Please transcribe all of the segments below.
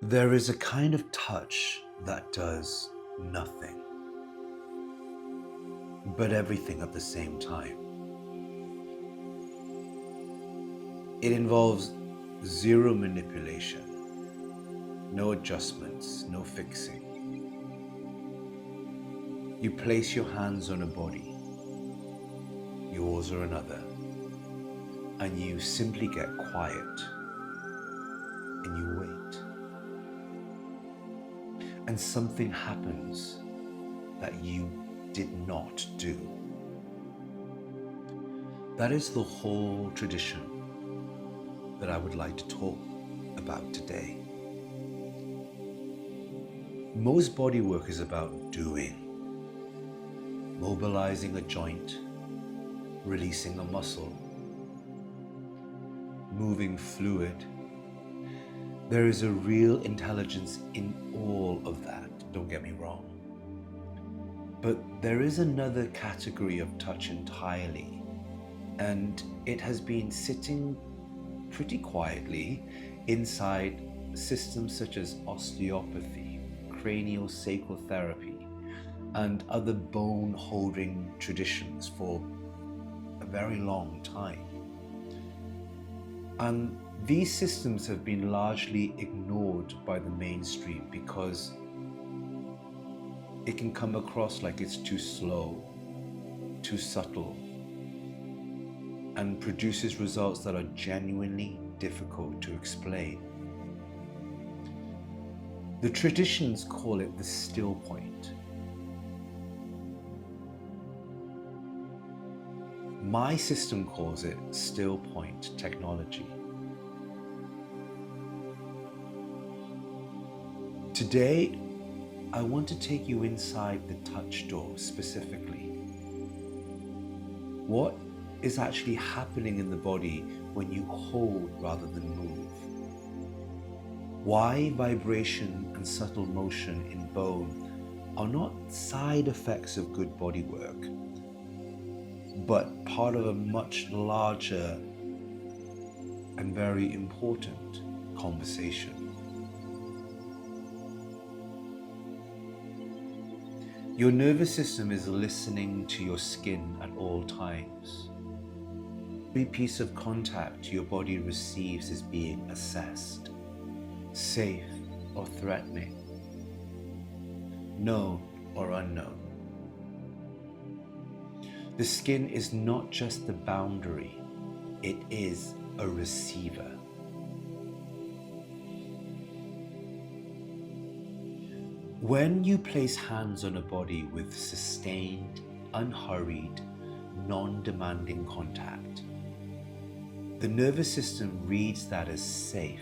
There is a kind of touch that does nothing, but everything at the same time. It involves zero manipulation, no adjustments, no fixing. You place your hands on a body, yours or another, and you simply get quiet and you wait. And something happens that you did not do. That is the whole tradition that I would like to talk about today. Most bodywork is about doing, mobilizing a joint, releasing a muscle, moving fluid. There is a real intelligence in all of that, don't get me wrong. But there is another category of touch entirely, and it has been sitting pretty quietly inside systems such as osteopathy, craniosacral therapy, and other bone-holding traditions for a very long time. And these systems have been largely ignored by the mainstream because it can come across like it's too slow, too subtle, and produces results that are genuinely difficult to explain. The traditions call it the still point. My system calls it still point technology. Today, I want to take you inside the touch door specifically. What is actually happening in the body when you hold rather than move? Why vibration and subtle motion in bone are not side effects of good body work, but part of a much larger and very important conversation. Your nervous system is listening to your skin at all times. Every piece of contact your body receives is being assessed, safe or threatening, known or unknown. The skin is not just the boundary, it is a receiver. When you place hands on a body with sustained, unhurried, non-demanding contact, the nervous system reads that as safe.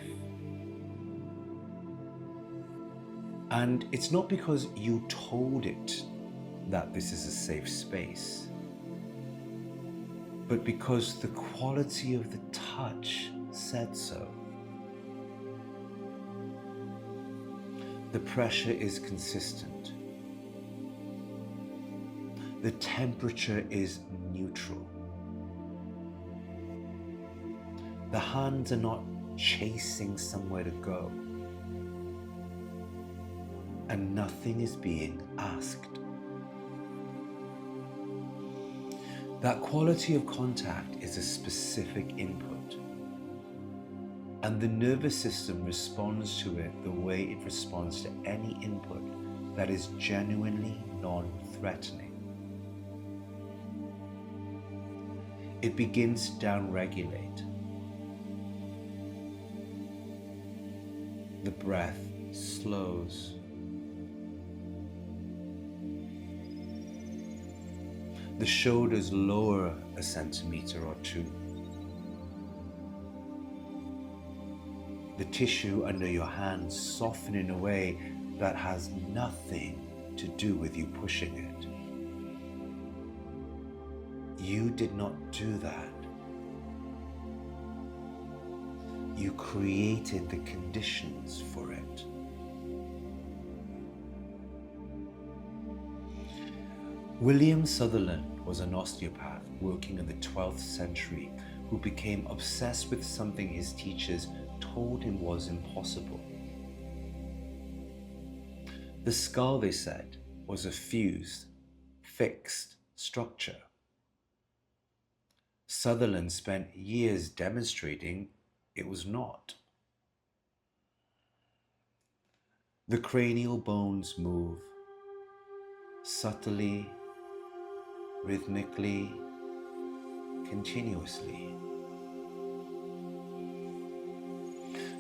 And it's not because you told it that this is a safe space, but because the quality of the touch said so. The pressure is consistent. The temperature is neutral. The hands are not chasing somewhere to go. And nothing is being asked. That quality of contact is a specific input. And the nervous system responds to it the way it responds to any input that is genuinely non-threatening. It begins to downregulate. The breath slows. The shoulders lower a centimeter or two. The tissue under your hands soften in a way that has nothing to do with you pushing it. You did not do that. You created the conditions for it. William Sutherland was an osteopath working in the 12th century who became obsessed with something his teachers told him was impossible. The skull, they said, was a fused, fixed structure. Sutherland spent years demonstrating it was not. The cranial bones move subtly, rhythmically, continuously.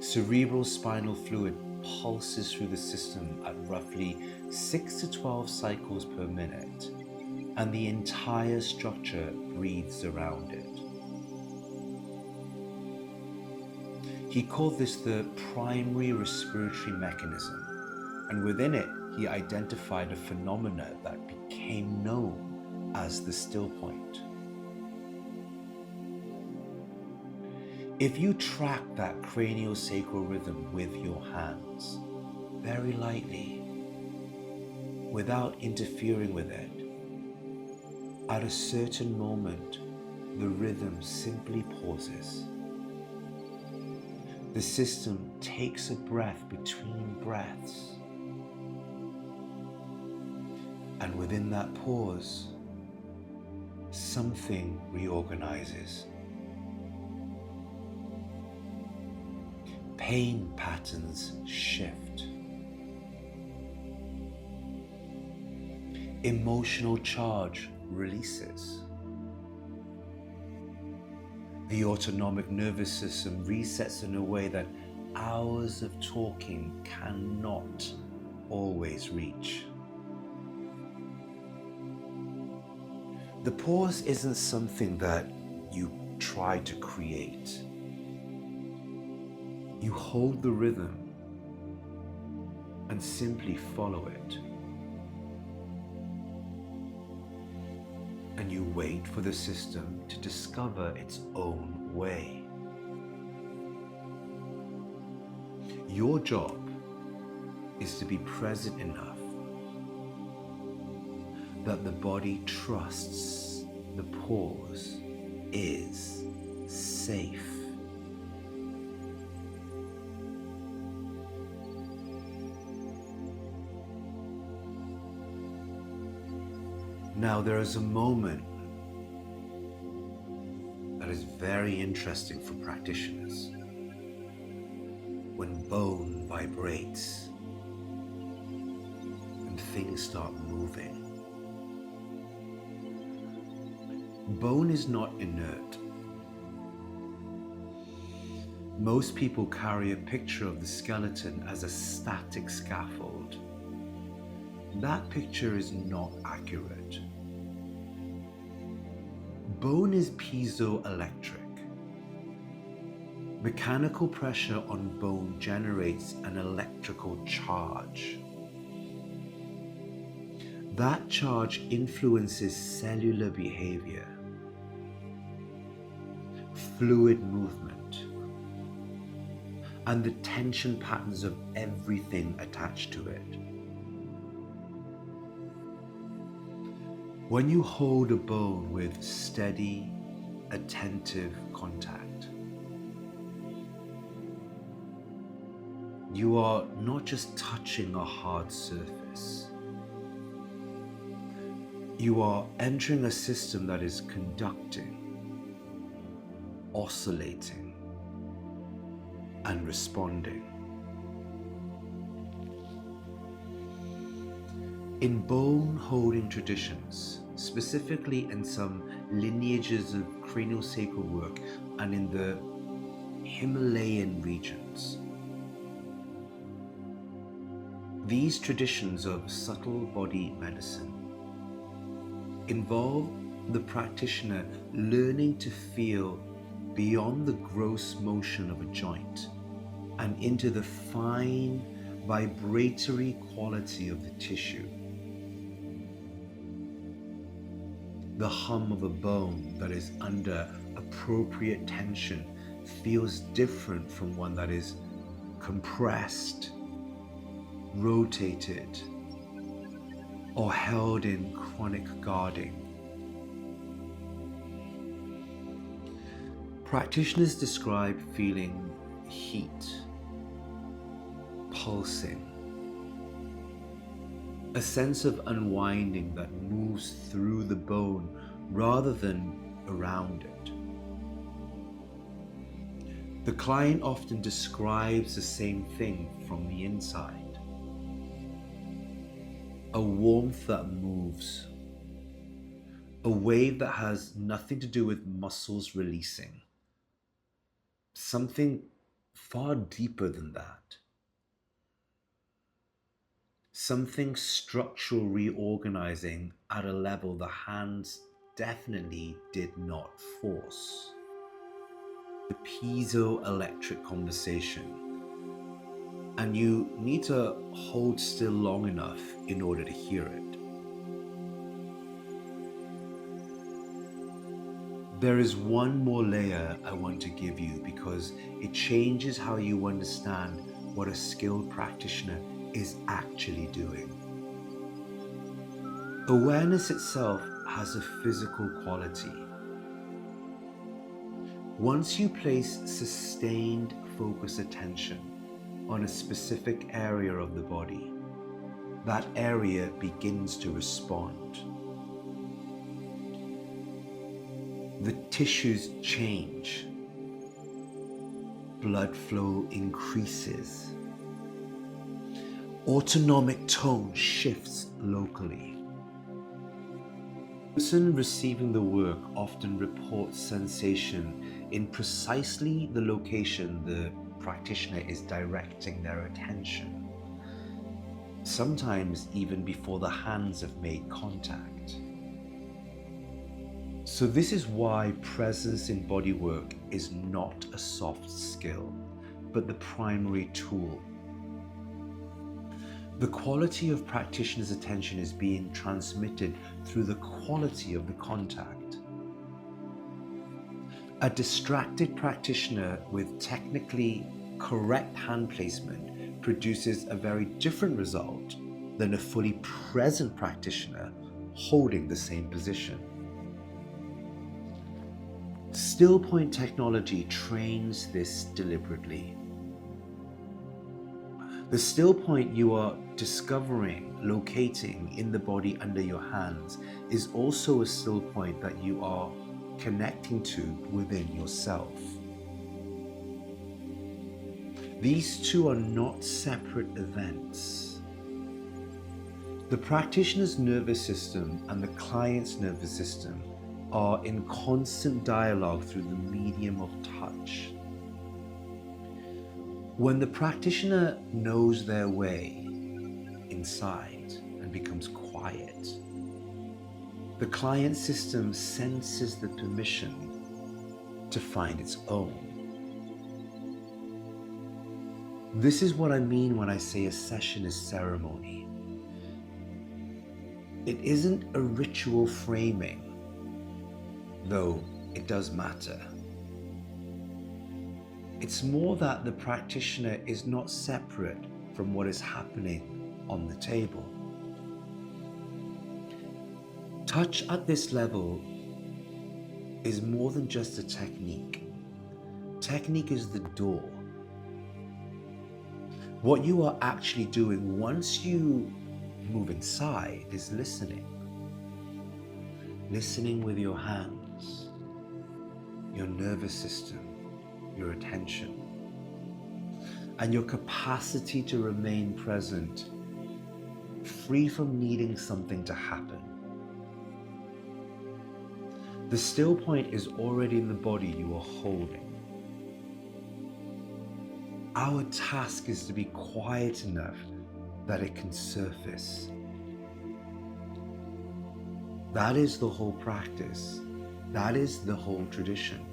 Cerebral spinal fluid pulses through the system at roughly 6 to 12 cycles per minute, and the entire structure breathes around it. He called this the primary respiratory mechanism, and within it, he identified a phenomena that became known as the still point. If you track that craniosacral rhythm with your hands, very lightly, without interfering with it, at a certain moment, the rhythm simply pauses. The system takes a breath between breaths. And within that pause, something reorganizes. Pain patterns shift. Emotional charge releases. The autonomic nervous system resets in a way that hours of talking cannot always reach. The pause isn't something that you try to create. You hold the rhythm and simply follow it. And you wait for the system to discover its own way. Your job is to be present enough that the body trusts the pause is safe. Now there is a moment that is very interesting for practitioners. When bone vibrates and things start moving. Bone is not inert. Most people carry a picture of the skeleton as a static scaffold. That picture is not accurate. Bone is piezoelectric. Mechanical pressure on bone generates an electrical charge. That charge influences cellular behavior, fluid movement, and the tension patterns of everything attached to it. When you hold a bone with steady, attentive contact, you are not just touching a hard surface. You are entering a system that is conducting, oscillating, and responding. In bone holding traditions, specifically in some lineages of craniosacral work and in the Himalayan regions, these traditions of subtle body medicine involve the practitioner learning to feel beyond the gross motion of a joint and into the fine vibratory quality of the tissue. The hum of a bone that is under appropriate tension feels different from one that is compressed, rotated, or held in chronic guarding. Practitioners describe feeling heat, pulsing, a sense of unwinding that moves through the bone rather than around it. The client often describes the same thing from the inside. A warmth that moves. A wave that has nothing to do with muscles releasing. Something far deeper than that. Something structural reorganizing at a level the hands definitely did not force. The piezoelectric conversation. And you need to hold still long enough in order to hear it. There is one more layer I want to give you because it changes how you understand what a skilled practitioner is actually doing. Awareness itself has a physical quality. Once you place sustained focus attention on a specific area of the body, that area begins to respond. The tissues change. Blood flow increases. Autonomic tone shifts locally. The person receiving the work often reports sensation in precisely the location the practitioner is directing their attention, sometimes even before the hands have made contact. So this is why presence in bodywork is not a soft skill, but the primary tool. The quality of practitioner's attention is being transmitted through the quality of the contact. A distracted practitioner with technically correct hand placement produces a very different result than a fully present practitioner holding the same position. Still point technology trains this deliberately. The still point you are discovering, locating in the body under your hands is also a still point that you are connecting to within yourself. These two are not separate events. The practitioner's nervous system and the client's nervous system are in constant dialogue through the medium of touch. When the practitioner knows their way inside and becomes quiet, the client system senses the permission to find its own. This is what I mean when I say a session is ceremony. It isn't a ritual framing, though it does matter. It's more that the practitioner is not separate from what is happening on the table. Touch at this level is more than just a technique. Technique is the door. What you are actually doing once you move inside is listening. Listening with your hands, your nervous system, your attention, and your capacity to remain present, free from needing something to happen. The still point is already in the body you are holding. Our task is to be quiet enough that it can surface. That is the whole practice. That is the whole tradition.